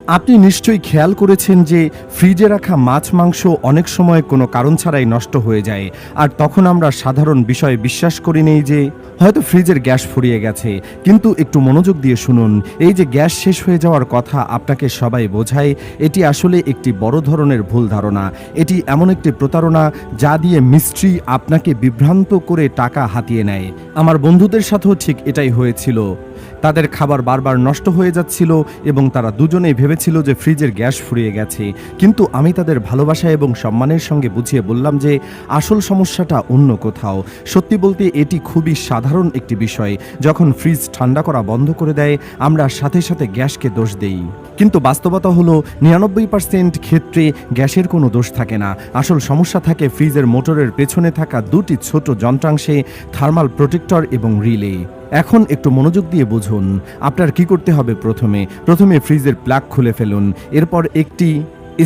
আপনি নিশ্চয়ই খেয়াল করেছেন যে ফ্রিজে রাখা মাছ মাংস অনেক সময় কোনো কারণ ছাড়াই নষ্ট হয়ে যায়, আর তখন আমরা সাধারণ বিষয়ে বিশ্বাস করি নেই যে হয়তো ফ্রিজের গ্যাস ফুরিয়ে গেছে। কিন্তু একটু মনোযোগ দিয়ে শুনুন, এই যে গ্যাস শেষ হয়ে যাওয়ার কথা আপনাকে সবাই বোঝায়, এটি আসলে একটি বড় ধরনের ভুল ধারণা। এটি এমন একটি প্রতারণা যা দিয়ে মিস্ত্রি আপনাকে বিভ্রান্ত করে টাকা হাতিয়ে নেয়। আমার বন্ধুদের সাথেও ঠিক এটাই হয়েছিল। তাদের খাবার বারবার নষ্ট হয়ে যাচ্ছিল এবং তারা দুজনেই ভেবেছিল যে ফ্রিজের গ্যাস ফুরিয়ে গেছে। কিন্তু আমি তাদের ভালোবাসা এবং সম্মানের সঙ্গে বুঝিয়ে বললাম যে আসল সমস্যাটা অন্য কোথাও। সত্যি বলতে এটি খুবই সাধারণ একটি বিষয়। যখন ফ্রিজ ঠান্ডা করা বন্ধ করে দেয়, আমরা সাথে সাথে গ্যাসকে দোষ দেই। কিন্তু বাস্তবতা হলো 99% ক্ষেত্রে গ্যাসের কোনো দোষ থাকে না। আসল সমস্যা থাকে ফ্রিজের মোটরের পেছনে থাকা দুটি ছোট যন্ত্রাংশে, থার্মাল প্রোটেক্টর এবং রিলে। এখন একটু মনোযোগ দিয়ে বুঝুন, আপনার কি করতে হবে। প্রথমে ফ্রিজের প্লাগ খুলে ফেলুন। এরপর একটি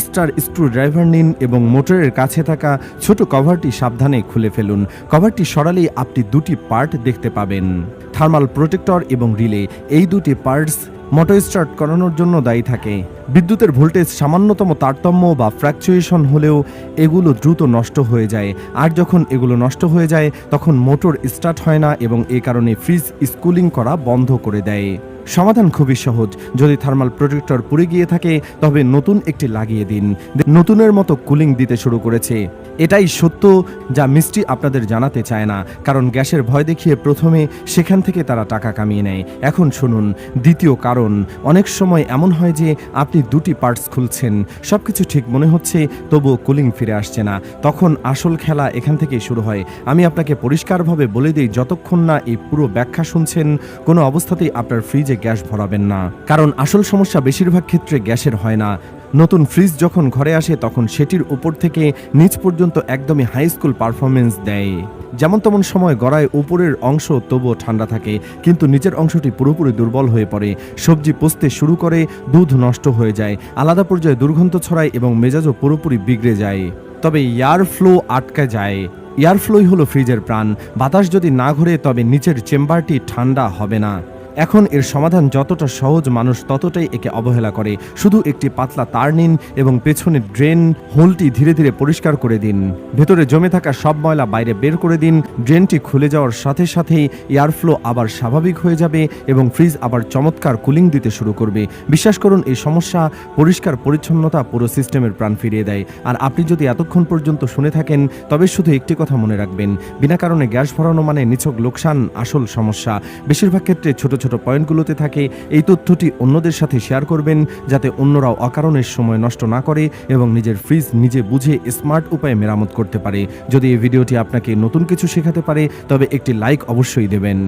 স্টার স্ক্রু ড্রাইভার নিন এবং মোটরের কাছে থাকা ছোট কভারটি সাবধানে খুলে ফেলুন। কভারটি সরালেই আপনি দুটি পার্ট দেখতে পাবেন, থার্মাল প্রোটেক্টর এবং রিলে। এই দুটি পার্টস মোটর স্টার্ট করানোর জন্য দায়ী থাকে। বিদ্যুতের ভোল্টেজ সামান্যতম তারতম্য বা ফ্ল্যাকচুয়েশন হলেও এগুলো দ্রুত নষ্ট হয়ে যায়। আর যখন এগুলো নষ্ট হয়ে যায় তখন মোটর স্টার্ট হয় না এবং এ কারণে ফ্রিজ স্কুলিং করা বন্ধ করে দেয়। সমাধান খুবই সহজ। যদি থার্মাল প্রোটেক্টর পুড়ে গিয়ে থাকে তবে নতুন একটি লাগিয়ে দিন। নতুনের মতো কুলিং দিতে শুরু করেছে। এটাই সত্য যা মিস্ত্রি আপনাদের জানাতে চায় না, কারণ গ্যাসের ভয় দেখিয়ে প্রথমে সেখান থেকে তারা টাকা কামিয়ে নেয়। এখন শুনুন দ্বিতীয় কারণ। অনেক সময় এমন হয় যে আপনি দুটি পার্টস খুলছেন, সবকিছু ঠিক মনে হচ্ছে, তবুও কুলিং ফিরে আসছে না। তখন আসল খেলা এখান থেকেই শুরু হয়। আমি আপনাকে পরিষ্কারভাবে বলে দিই, যতক্ষণ না এই পুরো ব্যাখ্যা শুনছেন কোনো অবস্থাতেই আপনার ফ্রিজে গ্যাস ভরাবেন না, কারণ আসল সমস্যা বেশিরভাগ ক্ষেত্রে গ্যাসের হয় না। নতুন ফ্রিজ যখন ঘরে আসে তখন সেটির উপর থেকে নিচ পর্যন্ত একদমই হাই স্কুল পারফরমেন্স দেয়। যেমন তেমন সময় গড়ায় উপরের অংশ তবুও ঠান্ডা থাকে, কিন্তু নিচের অংশটি পুরোপুরি দুর্বল হয়ে পড়ে। সবজি পচতে শুরু করে, দুধ নষ্ট হয়ে যায়, আলাদা পর্যায়ে দুর্গন্ধ ছড়ায় এবং মেজাজও পুরোপুরি বিগড়ে যায়। তবে এয়ার ফ্লো আটকে যায়। এয়ার ফ্লোই হলো ফ্রিজের প্রাণ। বাতাস যদি না ঘোরে তবে নিচের চেম্বারটি ঠান্ডা হবে না। এখন এর সমাধান যতটা সহজ, মানুষ ততটাই একে অবহেলা করে। শুধু একটি পাতলা তার নিন এবং পেছনের ড্রেন হোলটি ধীরে ধীরে পরিষ্কার করে দিন। ভেতরে জমে থাকা সব ময়লা বাইরে বের করে দিন। ড্রেনটি খুলে যাওয়ার সাথে সাথেই এয়ার ফ্লো আবার স্বাভাবিক হয়ে যাবে এবং ফ্রিজ আবার চমৎকার কুলিং দিতে শুরু করবে। বিশ্বাস করুন, এই সমস্যা পরিষ্কার পরিচ্ছন্নতা পুরো সিস্টেমের প্রাণ ফিরিয়ে দেয়। আর আপনি যদি এতক্ষণ পর্যন্ত শুনে থাকেন তবে শুধু একটি কথা মনে রাখবেন, বিনা কারণে গ্যাস ভরানো মানে নিছক লোকসান আসল সমস্যা। বেশিরভাগ ক্ষেত্রে ছোট ছোট পয়েন্টগুলোতে থাকে। এই তথ্যটি অন্যদের সাথে শেয়ার করবেন যাতে অন্যরাও অকারণের সময় নষ্ট না করে এবং নিজের ফ্রিজ নিজে বুঝে স্মার্ট উপায়ে মেরামত করতে পারে। যদি এই ভিডিওটি আপনাকে নতুন কিছু শেখাতে পারে তবে একটি লাইক অবশ্যই দেবেন।